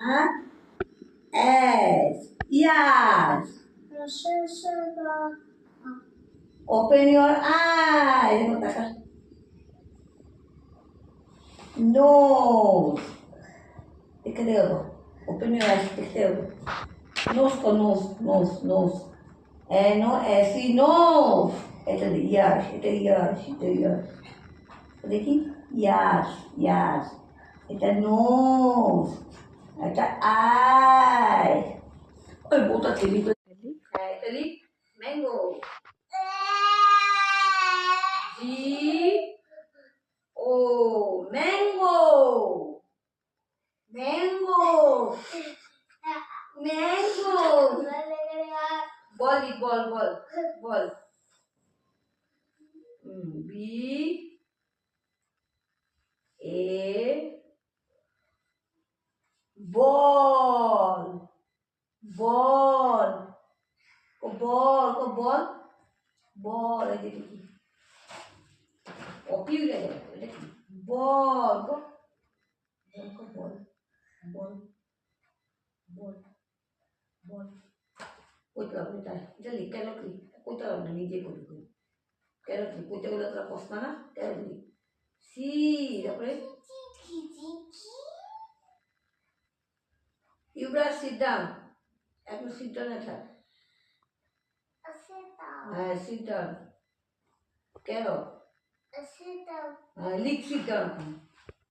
Huh? S. Yes. Open your eyes. Nose. Open your eyes. Nose ko nose. Nose. Nose. No, S. Nose. Ito ears. Ito ears. Ito ears. দেখি ইয়াস ইয়াস এটা nose এটা I ওই বউটা ছেলি তো হ্যাঁ এটা লিখ ম্যাঙ্গো জি ও ম্যাঙ্গো ম্যাঙ্গো ম্যাঙ্গো বল লিখ বল বল বল B A ball ball ball ko ball ball এই যে কি অপি হয়ে যায় এটা কি বল ko ball ball ball ball কইতে হবে এটা লিখ কেন কি কইতে হবে না নিজে করি করি কেন কি কইতে গেলে তোরা প্রশ্ন না কেন কি সি তারপরে ইউরা সিট ডাউন এখন সিট ডাউন আছে হ্যাঁ সিট ডাউন কেন লিখ সিট ডাউন